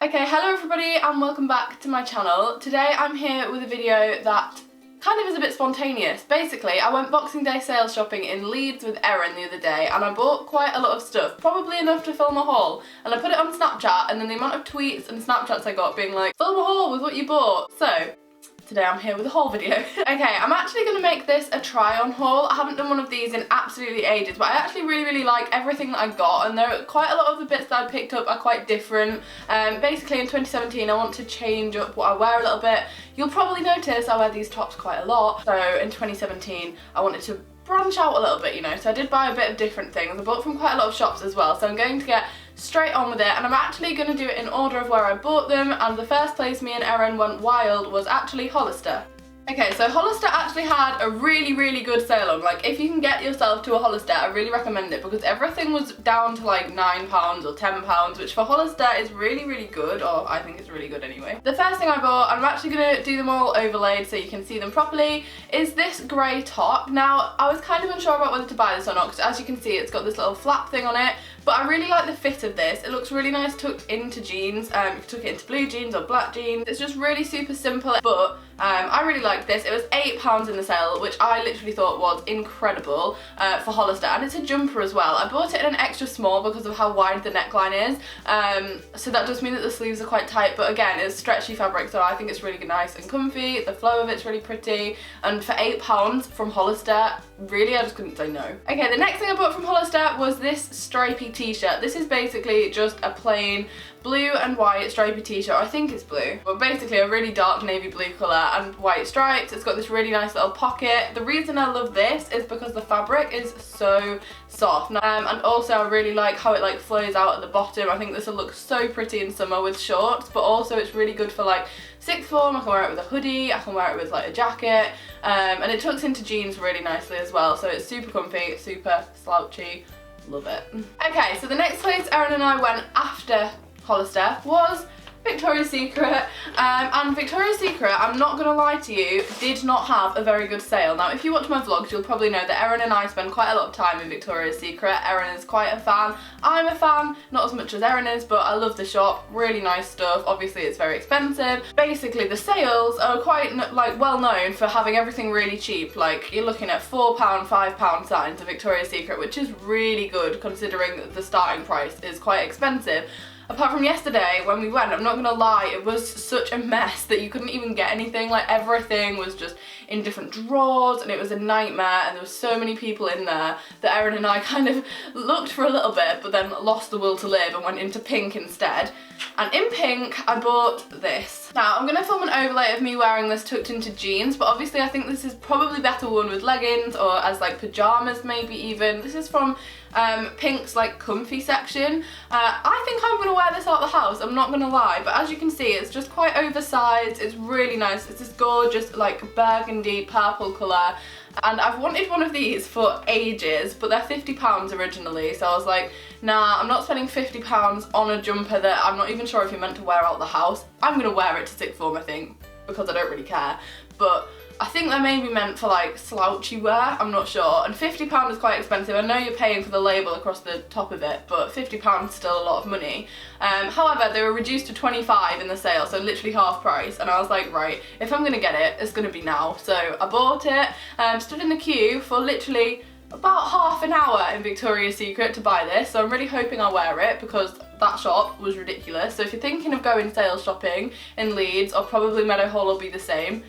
Okay, hello everybody and welcome back to my channel. Today I'm here with a video that kind of is a bit spontaneous. Basically, I went Boxing Day sales shopping in Leeds with Erin the other day and I bought quite a lot of stuff, probably enough to film a haul, and I put it on Snapchat, and then the amount of tweets and Snapchats I got being like, film a haul with what you bought. So today I'm here with a haul video. Okay, I'm actually going to make this a try-on haul. I haven't done one of these in absolutely ages, but I actually really like everything that I got, and there are quite a lot of the bits that I picked up are quite different. Basically in 2017 I want to change up what I wear a little bit. You'll probably notice I wear these tops quite a lot, so in 2017 I wanted to branch out a little bit, you know, so I did buy a bit of different things. I bought from quite a lot of shops as well, so I'm going to get straight on with it, and I'm actually going to do it in order of where I bought them, and the first place me and Erin went wild was actually Hollister. Okay, so Hollister actually had a really good sale on. Like, if you can get yourself to a Hollister, I really recommend it because everything was down to like £9 or £10, which for Hollister is really good, or I think it's really good anyway. The first thing I bought, and I'm actually going to do them all overlaid so you can see them properly, is this grey top. Now, I was kind of unsure about whether to buy this or not because as you can see it's got this little flap thing on it, but I really like the fit of this. It looks really nice tucked into jeans. You can tuck it into blue jeans or black jeans. It's just really super simple, but I really liked this. It was £8 in the sale, which I literally thought was incredible for Hollister, and it's a jumper as well. I bought it in an extra small because of how wide the neckline is, so that does mean that the sleeves are quite tight, but again, it's stretchy fabric, so I think it's really nice and comfy. The flow of it's really pretty, and for £8 from Hollister, really, I just couldn't say no. Okay, the next thing I bought from Hollister was this stripy t-shirt. This is basically just a plain blue and white stripy t-shirt. I think it's blue, but basically a really dark navy blue colour and white stripes. It's got this really nice little pocket. The reason I love this is because the fabric is so soft, and also I really like how it like flows out at the bottom. I think this will look so pretty in summer with shorts, but also it's really good for like sixth form. I can wear it with a hoodie, I can wear it with like a jacket, and it tucks into jeans really nicely as well, so it's super comfy, super slouchy. Love it. Okay, so the next place Erin and I went after Hollister was Victoria's Secret, and Victoria's Secret, I'm not gonna lie to you, did not have a very good sale. Now, if you watch my vlogs, you'll probably know that Erin and I spend quite a lot of time in Victoria's Secret. Erin is quite a fan. I'm a fan, not as much as Erin is, but I love the shop. Really nice stuff. Obviously, it's very expensive. Basically, the sales are quite like well known for having everything really cheap. Like, you're looking at £4, £5 signs at Victoria's Secret, which is really good considering the starting price is quite expensive. Apart from yesterday when we went, I'm not gonna lie, it was such a mess that you couldn't even get anything. Like, everything was just in different drawers and it was a nightmare, and there were so many people in there that Erin and I kind of looked for a little bit but then lost the will to live and went into pink instead. And in pink I bought this. Now, I'm gonna film an overlay of me wearing this tucked into jeans, but obviously I think this is probably better worn with leggings or as like pyjamas maybe even. This is from Pink's like comfy section. I think I'm gonna wear this out the house, I'm not gonna lie, but as you can see it's just quite oversized. It's really nice. It's this gorgeous like burgundy purple colour, and I've wanted one of these for ages, but they're £50 originally, so I was like, nah, I'm not spending £50 on a jumper that I'm not even sure if you're meant to wear out the house. I'm gonna wear it to sixth form, I think, because I don't really care, but I think they're maybe meant for like slouchy wear, I'm not sure, and £50 is quite expensive. I know you're paying for the label across the top of it, but £50 is still a lot of money. However, they were reduced to 25 in the sale, so literally half price, and I was like, right, if I'm gonna get it, it's gonna be now. So I bought it, stood in the queue for literally about half an hour in Victoria's Secret to buy this, so I'm really hoping I'll wear it because that shop was ridiculous. So if you're thinking of going sales shopping in Leeds, or probably Meadowhall will be the same,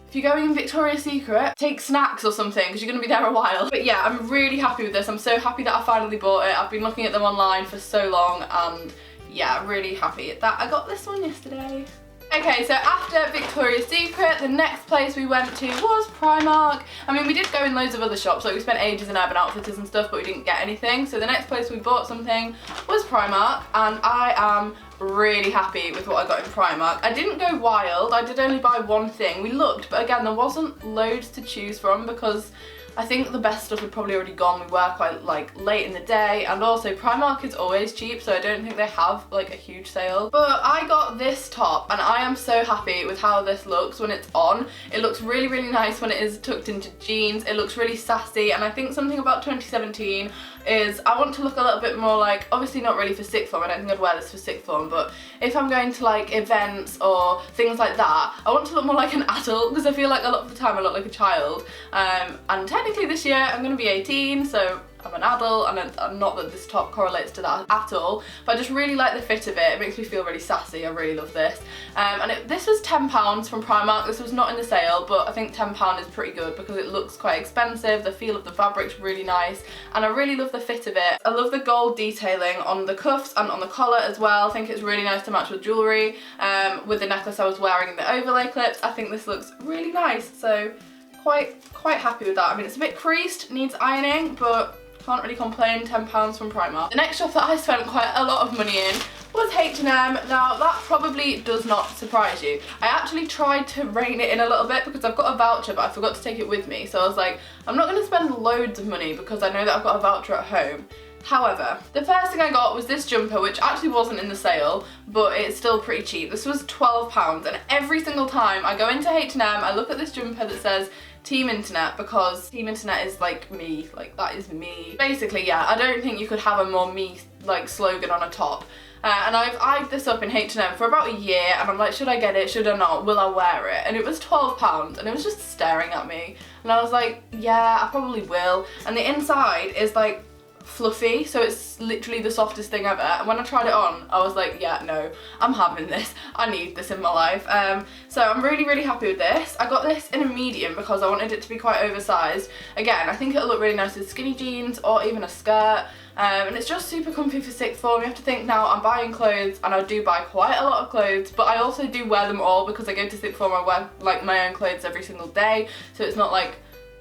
if you're going in Victoria's Secret, take snacks or something because you're going to be there a while. But yeah, I'm really happy with this. I'm so happy that I finally bought it. I've been looking at them online for so long, and yeah, really happy that I got this one yesterday. Okay, so after Victoria's Secret, the next place we went to was Primark. I mean, we did go in loads of other shops, like we spent ages in Urban Outfitters and stuff, but we didn't get anything. So the next place we bought something was Primark, and I am really happy with what I got in Primark. I didn't go wild, I did only buy one thing. We looked, but again, there wasn't loads to choose from because I think the best stuff had probably already gone. We were quite like late in the day, and also Primark is always cheap, so I don't think they have like a huge sale. But I got this top and I am so happy with how this looks when it's on. It looks really nice when it is tucked into jeans. It looks really sassy, and I think something about 2017 is I want to look a little bit more like, obviously not really for sixth form, I don't think I'd wear this for sixth form, but if I'm going to like events or things like that, I want to look more like an adult, because I feel like a lot of the time I look like a child. And technically this year I'm going to be 18, so I'm an adult, and not that this top correlates to that at all, but I just really like the fit of it. It makes me feel really sassy. I really love this. This was £10 from Primark. This was not in the sale, but I think £10 is pretty good because it looks quite expensive. The feel of the fabric's really nice, and I really love the fit of it. I love the gold detailing on the cuffs and on the collar as well. I think it's really nice to match with jewellery. With the necklace I was wearing and the overlay clips, I think this looks really nice, so quite happy with that. I mean, it's a bit creased, needs ironing, but can't really complain. £10 from Primark. The next shop that I spent quite a lot of money in was H&M. Now that probably does not surprise you. I actually tried to rein it in a little bit because I've got a voucher, but I forgot to take it with me, so I was like, I'm not going to spend loads of money because I know that I've got a voucher at home. However, the first thing I got was this jumper, which actually wasn't in the sale, but it's still pretty cheap. This was £12, and every single time I go into H&M, I look at this jumper that says Team Internet, because Team Internet is like me, like that is me. Basically, yeah, I don't think you could have a more me like slogan on a top. And I've eyed this up in H&M for about a year, and I'm like, should I get it, should I not, will I wear it? And it was £12, and it was just staring at me. And I was like, yeah, I probably will. And the inside is like fluffy, so it's literally the softest thing ever, and when I tried it on I was like, yeah, no, I'm having this, I need this in my life. So I'm really happy with this. I got this in a medium because I wanted it to be quite oversized. Again, I think it'll look really nice with skinny jeans or even a skirt, and it's just super comfy for sixth form. You have to think now, I'm buying clothes, and I do buy quite a lot of clothes, but I also do wear them all because I go to sixth form. I wear like my own clothes every single day, so it's not like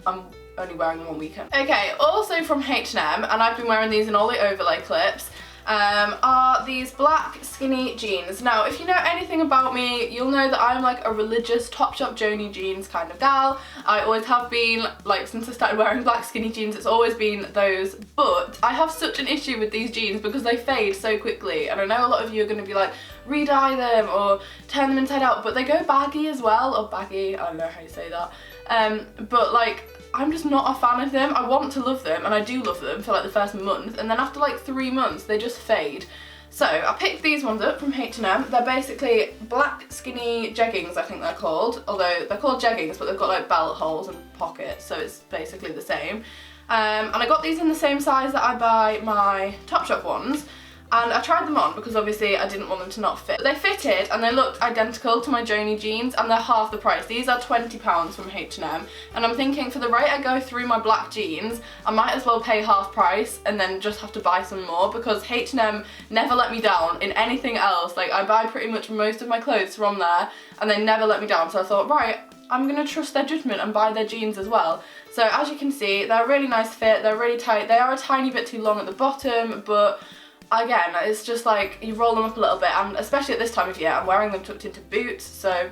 I'm only wearing them on weekend. Okay, also from H&M, and I've been wearing these in all the overlay clips, are these black skinny jeans. Now, if you know anything about me, you'll know that I'm like a religious Topshop Joni jeans kind of gal. I always have been, like since I started wearing black skinny jeans, it's always been those, but I have such an issue with these jeans because they fade so quickly, and I know a lot of you are going to be like, re-dye them or turn them inside out, but they go baggy as well, or baggy, I don't know how you say that, but like, I'm just not a fan of them. I want to love them, and I do love them for like the first month, and then after like 3 months they just fade. So I picked these ones up from H&M. They're basically black skinny jeggings, I think they're called, although they're called jeggings, but they've got like belt holes and pockets, so it's basically the same. And I got these in the same size that I buy my Topshop ones. And I tried them on because obviously I didn't want them to not fit. But they fitted and they looked identical to my Joni jeans, and they're half the price. These are £20 from H&M, and I'm thinking for the rate I go through my black jeans, I might as well pay half price and then just have to buy some more, because H&M never let me down in anything else. Like, I buy pretty much most of my clothes from there and they never let me down, so I thought, right, I'm gonna trust their judgment and buy their jeans as well. So as you can see, they're a really nice fit, they're really tight, they are a tiny bit too long at the bottom, but again, it's just like you roll them up a little bit, and especially at this time of year, I'm wearing them tucked into boots, so.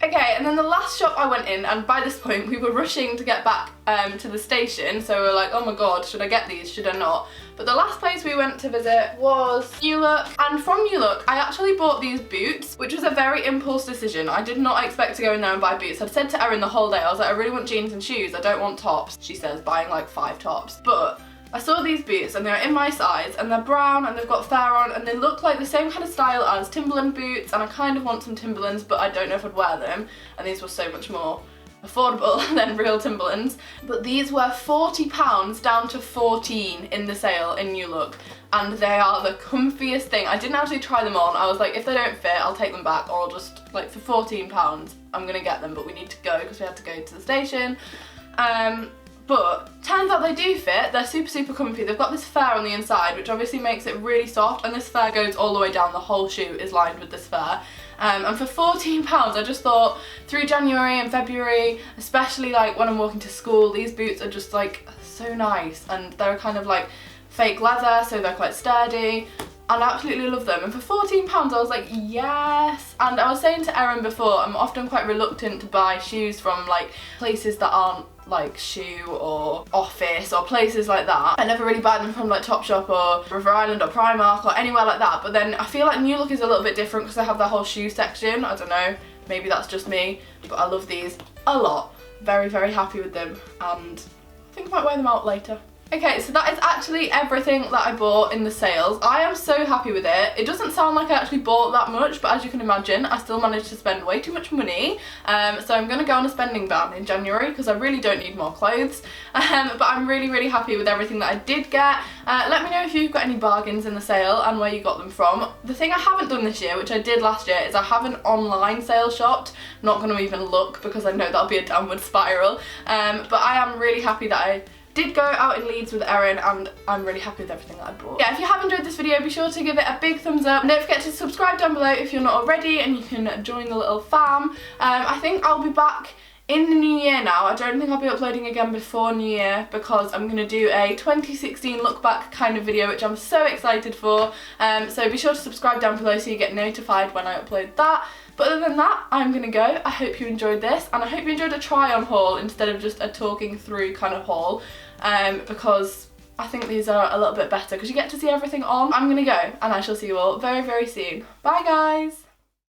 Okay, and then the last shop I went in, and by this point we were rushing to get back to the station, so we were like, oh my god, should I get these, should I not? But the last place we went to visit was New Look, and from New Look I actually bought these boots, which was a very impulse decision. I did not expect to go in there and buy boots. I'd said to Erin the whole day, I was like, I really want jeans and shoes, I don't want tops. She says, buying like 5 tops. But I saw these boots and they're in my size, and they're brown and they've got fur on, and they look like the same kind of style as Timberland boots, and I kind of want some Timberlands, but I don't know if I'd wear them, and these were so much more affordable than real Timberlands. But these were £40 down to 14 in the sale in New Look, and they are the comfiest thing. I didn't actually try them on. I was like, if they don't fit, I'll take them back, or I'll just, like, for £14 I'm gonna get them, but we need to go because we had to go to the station. But turns out they do fit. They're super comfy. They've got this fur on the inside, which obviously makes it really soft, and this fur goes all the way down. The whole shoe is lined with this fur. And for £14, I just thought through January and February, especially like when I'm walking to school, these boots are just like so nice, and they're kind of like fake leather, so they're quite sturdy. And I absolutely love them, and for £14 I was like, yes. And I was saying to Erin before, I'm often quite reluctant to buy shoes from like places that aren't like Shoe or Office or places like that. I never really buy them from like Topshop or River Island or Primark or anywhere like that, but then I feel like New Look is a little bit different because they have their whole shoe section. I don't know, maybe that's just me, but I love these a lot. Very happy with them, and I think I might wear them out later. Okay, so that is actually everything that I bought in the sales. I am so happy with it. It doesn't sound like I actually bought that much, but as you can imagine, I still managed to spend way too much money. So I'm going to go on a spending ban in January because I really don't need more clothes. But I'm really happy with everything that I did get. Let me know if you've got any bargains in the sale and where you got them from. The thing I haven't done this year, which I did last year, is I haven't online sales shopped. I'm not going to even look because I know that'll be a downward spiral. But I am really happy that I did go out in Leeds with Erin, and I'm really happy with everything that I bought. Yeah, if you have enjoyed this video, be sure to give it a big thumbs up. And don't forget to subscribe down below if you're not already, and you can join the little fam. I think I'll be back in the new year now. I don't think I'll be uploading again before New Year because I'm going to do a 2016 look back kind of video, which I'm so excited for. So be sure to subscribe down below so you get notified when I upload that. But other than that, I'm going to go. I hope you enjoyed this, and I hope you enjoyed a try on haul instead of just a talking through kind of haul, because I think these are a little bit better because you get to see everything on. I'm going to go, and I shall see you all very soon. Bye guys!